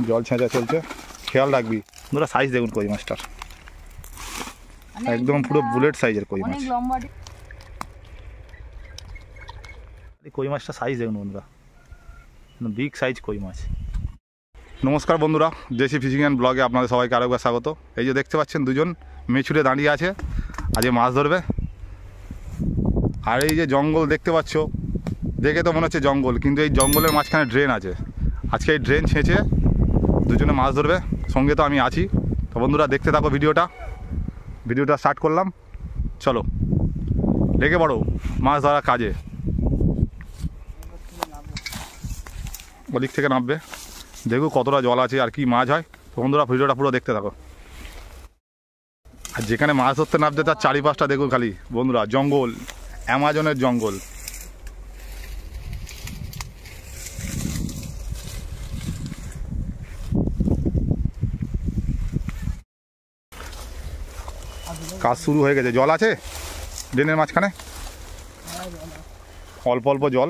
জল ছেঁচা চলছে, খেয়াল রাখবি বন্ধুরা। সাইজ দেখুন কই মাছটার, একদম পুরো বুলেট সাইজের কই মাছ। কই মাছটা সাইজ দেখুন বন্ধুরা, বিগ সাইজ কই মাছ। নমস্কার বন্ধুরা, দেশি ফিশিং অ্যান্ড ব্লগে আপনাদের সবাইকে আরেকবার স্বাগত। এই যে দেখতে পাচ্ছেন দুজন মেছুরে দাঁড়িয়ে আছে, আজকে মাছ ধরবে। আর এই যে জঙ্গল দেখতে পাচ্ছ, দেখে তো মনে হচ্ছে জঙ্গল, কিন্তু এই জঙ্গলের মাঝখানে ড্রেন আছে। আজকে এই ড্রেন ছেঁচে দুজনে মাছ ধরবে, সঙ্গে তো আমি আছি। তো বন্ধুরা দেখতে থাকো ভিডিওটা স্টার্ট করলাম, চলো লেগে পড়ো মাছ ধরার কাজে। ওদিক থেকে নামবে, দেখো কতটা জল আছে আর কি মাছ হয়। তো বন্ধুরা ভিডিওটা পুরো দেখতে থাকো। আর যেখানে মাছ ধরতে নামছে তার চারিপাশটা দেখো খালি বন্ধুরা জঙ্গল, অ্যামাজনের জঙ্গল। কাজ শুরু হয়ে গেছে। জল আছে ড্রেনের মাঝখানে, অল্প অল্প জল,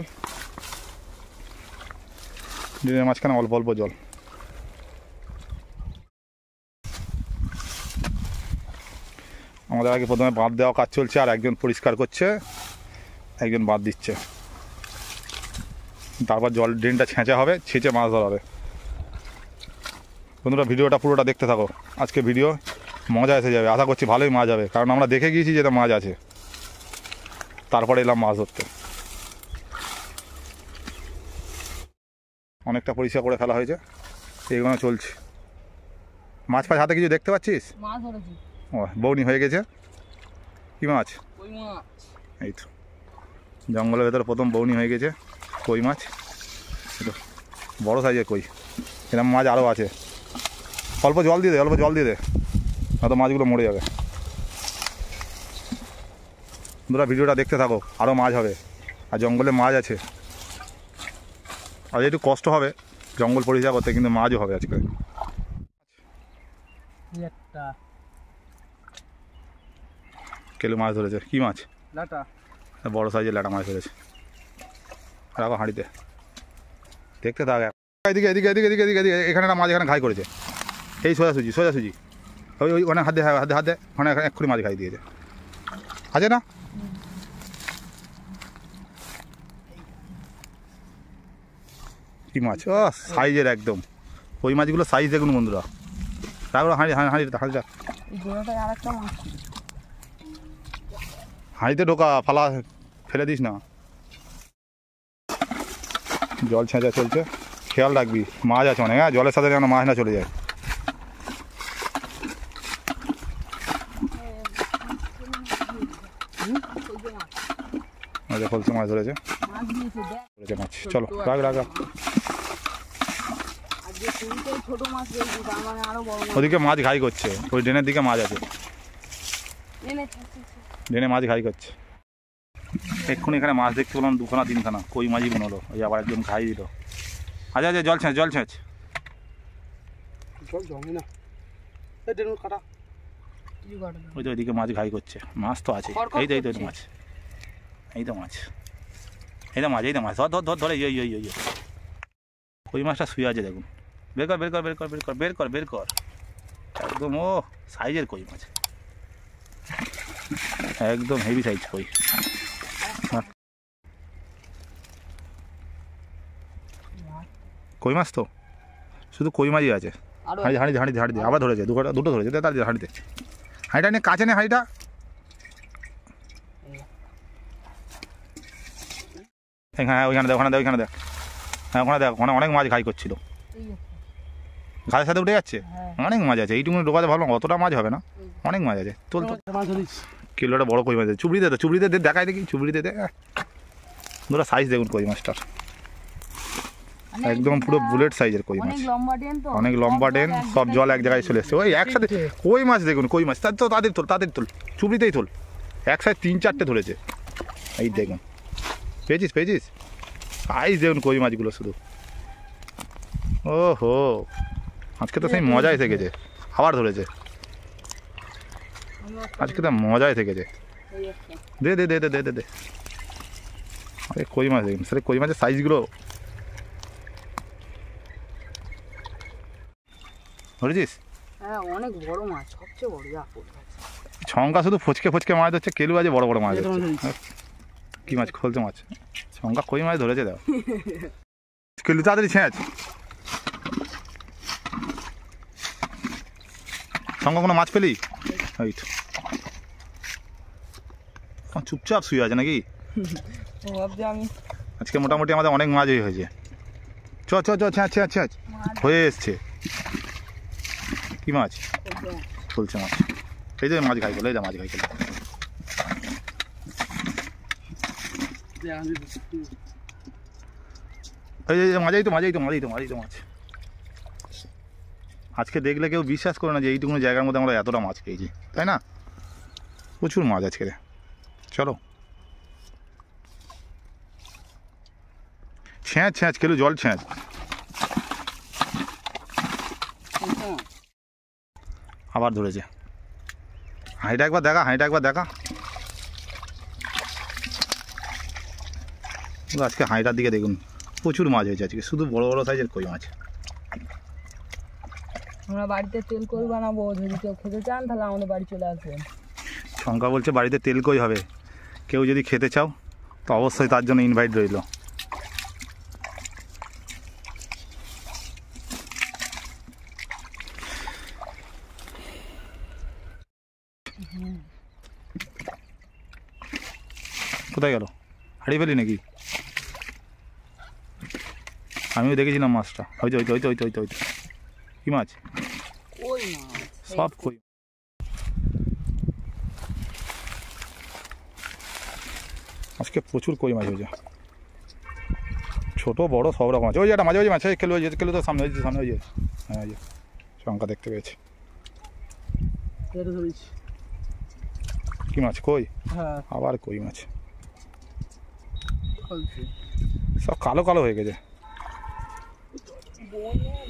ড্রেনের মাঝখানে অল্প অল্প জল। আমাদের আগে প্রথমে বাঁধ দেওয়া কাজ চলছে, আর একজন পরিষ্কার করছে, একজন বাঁধ দিচ্ছে। তারপর জল ড্রেনটা ছেঁচা হবে, ছেঁচে মাছ ধরা হবে। বন্ধুরা ভিডিওটা পুরোটা দেখতে থাকো, আজকে ভিডিও মজা এসে যাবে, আশা করছি ভালোই মাছ হবে, কারণ আমরা দেখে গিয়েছি যেটা মাছ আছে, তারপরে এলাম মাছ ধরতে। অনেকটা পরিষ্কার করে ফেলা হয়েছে, এইগুলো চলছে। মাছ ফাছ হাতে কিছু দেখতে পাচ্ছিস? ও বৌনি হয়ে গেছে। কি মাছ? এই তো জঙ্গলের ভেতরে প্রথম বৌনি হয়ে গেছে কই মাছ, বড় সাইজের কই। এরকম মাছ আরও আছে। অল্প জল দিয়ে দে, অল্প জল দিয়ে দে, হয়তো মাছগুলো মরে যাবে। তোমরা ভিডিওটা দেখতে থাকো, আরও মাছ হবে, আর জঙ্গলে মাছ আছে। আর একটু কষ্ট হবে জঙ্গল পরিষ্কার করতে, কিন্তু মাছও হবে আজকে। কেলু মাছ ধরেছে। কি মাছ? লাটা, বড় সাইজের লাটা মাছ ধরেছে। রাখো হাঁড়িতে, দেখতে থাক। এদিকে এদিকে এদিকে এদিকে এদিকে এদিকে এখানে একটা মাছ এখানে ঘাই করেছে। এই সোজাসুজি সোজাসুজি, ওই ওই অনেক হাত দিয়ে হাত দিয়ে ওখানে এক্ষুনি মাছ খাই দিয়েছে। আছে না? কি মাছ? ও সাইজের একদম ওই মাছগুলো সাইজ দেখুন বন্ধুরা। তারপর হাঁড়িতে হাঁড়িতে ঢোকা, ফালা ফেলে দিস না। জল ছেঁচা চলছে, খেয়াল রাখবি মাছ আছে অনেক। হ্যাঁ, জলের সাথে যেন মাছ না চলে যায়। ফলসে মাছ ধরেছে মাছ। চলো রাখ রাখ রাখ। ওদিকে মাছ ঘাই করছে, ওই ড্রেনের দিকে মাছ আছে, ড্রেনে মাছ ঘাই করছে। এক্ষুনি এখানে মাছ দেখতে পেলাম দুখানা তিনখানা, কই মাছই মনে হলো। ওই আবার একজন ঘাই দিল। আচ্ছা আচ্ছা, জল ছেঁচ জল ছেঁচ। ওই তো ওইদিকে মাছ ঘাই করছে, মাছ তো আছে। এই তো এই তো মাছ, এই তো মাছ, এই তো মাছ, এই তো মাছ। ধর ধর ধর ধরে। ইয়ে ইয়ে ইয়ে কই মাছটা শুয়ে আছে দেখুন। বের কর বের কর বের কর বের কর বের কর বের কর। একদম ও সাইজের কই মাছ, একদম হেভি সাইজ কই। কই মাছ তো শুধু কই মাছই আছে। হাঁড়ি হাঁড়ি হাঁড়ি হাঁড়ি দিয়ে আবার ধরেছে, দুটো ধরেছে। তার হাঁড়িতে, হাঁড়িটা নিয়ে কাছে নে, হাঁড়িটা। হ্যাঁ ওইখানে দেখ, ওখানে দেখ, ওইখানে দেখ। হ্যাঁ ওখানে দেখ, ওখানে অনেক মাছ ঘাই করছিল, ঘাসের সাথে উঠে যাচ্ছে। অনেক মাছ আছে, এইটুকু ঢোকাতে ভালো, অতটা মাছ হবে না, অনেক মাছ আছে। তোল তো কিলোটা বড় কই মাছ আছে। চুবড়িতে তো, চুবড়িতে দেখাই দেখি, চুবড়িতে দে। ধরো সাইজ দেখুন কই মাছটার, একদম পুরো বুলেট সাইজের কই মাছ। অনেক লম্বা ডেন, সব জল এক জায়গায় চলে এসছে। ওই একসাথে কই মাছ দেখুন, কই মাছ তো তাদের তোল, তাদের তোল, চুবড়িতেই তোল। এক সাইড 3-4টে ধরেছে, এই দেখুন। পেয়েছিস পেয়েছিস? সাইজ দেখুন কই মাছগুলো শুধু। ও হো, আজকে তো সেই মজাই থেকেছে। আবার ধরেছে, আজকে তো মজাই থেকেছে। দে দে দে দে দে দে। আরে কই মাছ দেখুন, সেটা কই মাছের সাইজগুলো ধরেছিস? হ্যাঁ অনেক বড় মাছ, সবচেয়ে বড় যা পড়ে আছে। শঙ্কা শুধু ফচকে ফচকে মাছ ধরছে, কেলু আছে বড় বড় মাছ ধরছে। কি মাছ? খোলছে মাছ। শঙ্কা কই মাছ ধরেছে দাও। কেলু তাড়াতাড়ি ছেঁচ। শঙ্কা কোনো মাছ পেলি? ওই তো চুপচাপ শুয়ে আছে নাকি? ভাবছি আমি আজকে মোটামুটি আমাদের অনেক মাছই হয়েছে। চ চ চ ছেঁচ ছেঁচ ছেঁচ হয়ে এসছে। কি মাছ? চলছে মাছ। এই যে মাছ খাই গেল, এই যে মাছ খাই গেল। এই যে মাঝেই তো মাঝেই তো মাঝেই তো মাঝেই তো মাছ। আজকে দেখলে কেউ বিশ্বাস করে না যে এইটুকুনো জায়গার মধ্যে আমরা এতটা মাছ পেয়েছি, তাই না? প্রচুর মাছ আজকে। চলো ছেঁচ ছেঁচ কেলু, জল ছেঁচ। আবার ধরেছে। হাঁড়িটা একবার দেখা, হাঁড়িটা একবার দেখা। আজকে হাঁড়িটার দিকে দেখুন, প্রচুর মাছ হয়েছে আজকে, শুধু বড় বড় সাইজের কই মাছ। আমরা বাড়িতে তেল কই বানাবো, যদি কেউ খেতে চান তাহলে আমাদের বাড়ি চলে আসবেন। শঙ্কা বলছে বাড়িতে তেল কই হবে, কেউ যদি খেতে চাও তো অবশ্যই তার জন্য ইনভাইট রইল। কোথায় গেল? হারিয়ে ফেলি নাকি? আমিও দেখেছিলাম মাছটা। হয়তো হয়তো হয়তো হয়তো হয়তো হয়তো কি মাছ? কই মাছ, সব কই। আজকে প্রচুর কই মাছ হয়েছে, ছোট বড় সব রকম আছে। ওই যে একটা মাঝে মাঝে মাছ খেলো, ওই যে খেলো তো সামনে হয়েছে, সামনে হয়ে যায়। হ্যাঁ ওই যে শঙ্কা দেখতে পেয়েছি। কি মাছ? কই? হ্যাঁ আবার কই মাছ। সব কালো কালো হয়ে গেছে,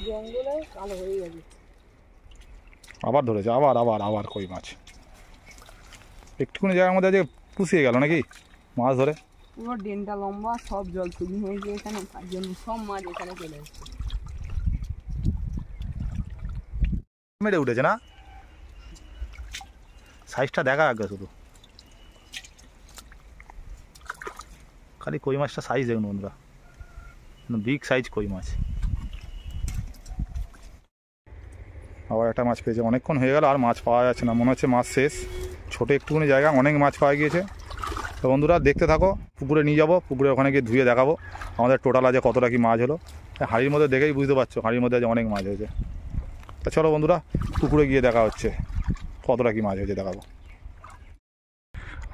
জঙ্গলে কালো হয়ে গেছে। আবার ধরেছে, আবার আবার আবার কই মাছ। একটুখানি জায়গার মধ্যে আজকে পুষিয়ে গেল নাকি মাছ ধরে। পুরো ডেনটা লম্বা, সব জল শুকনো হয়েছে এখানে, তার জন্য সব মাছ এখানে চলে এসছে। মেরে উঠেছে না? সাইজটা দেখা আগে শুধু, খালি কই মাছটা সাইজ দেখুন বন্ধুরা, বিগ সাইজ কই মাছ। আবার একটা মাছ পেয়েছে, অনেকক্ষণ হয়ে গেল আর মাছ পাওয়া যাচ্ছে না, মনে হচ্ছে মাছ শেষ। ছোটো একটুখানি জায়গা, অনেক মাছ পাওয়া গিয়েছে। তো বন্ধুরা দেখতে থাকো, পুকুরে নিয়ে যাবো, পুকুরে ওখানে গিয়ে ধুয়ে দেখাবো আমাদের টোটাল আজ কতটা কি মাছ হলো। হাঁড়ির মধ্যে দেখেই বুঝতে পারছো হাঁড়ির মধ্যে আজ অনেক মাছ হয়েছে। তা চলো বন্ধুরা পুকুরে গিয়ে দেখা হচ্ছে কতটা কি মাছ হয়েছে, দেখাবো।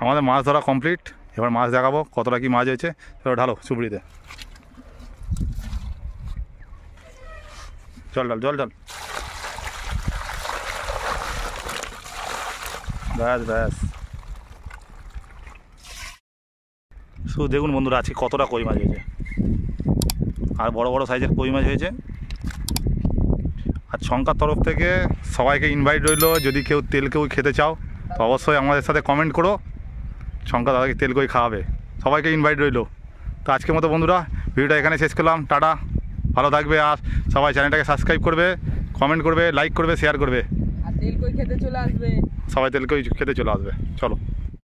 আমাদের মাছ ধরা কমপ্লিট, এবার মাছ দেখাবো কতটা কি মাছ হয়েছে। চলো ঢালো চুবড়িতে, জল ঢাল জল ঢাল। ব্যাস ব্যাস, শুধু দেখুন বন্ধুরা আজকে কতটা কই মাছ হয়েছে, আর বড় বড় সাইজের কই মাছ হয়েছে। আর শঙ্কার তরফ থেকে সবাইকে ইনভাইট রইলো, যদি কেউ তেল কই খেতে চাও তো অবশ্যই আমাদের সাথে কমেন্ট করো, শঙ্কা দাদাকে তেল কই খাওয়াবে। সবাইকে ইনভাইট রইলো। তো আজকের মতো বন্ধুরা ভিডিওটা এখানে শেষ করলাম, টাটা, ভালো থাকবে। আর সবাই চ্যানেলটাকে সাবস্ক্রাইব করবে, কমেন্ট করবে, লাইক করবে, শেয়ার করবে। আর তেল কই খেতে চলে আসবে, সবাই তেল কই খেতে চলে আসবে। চলো।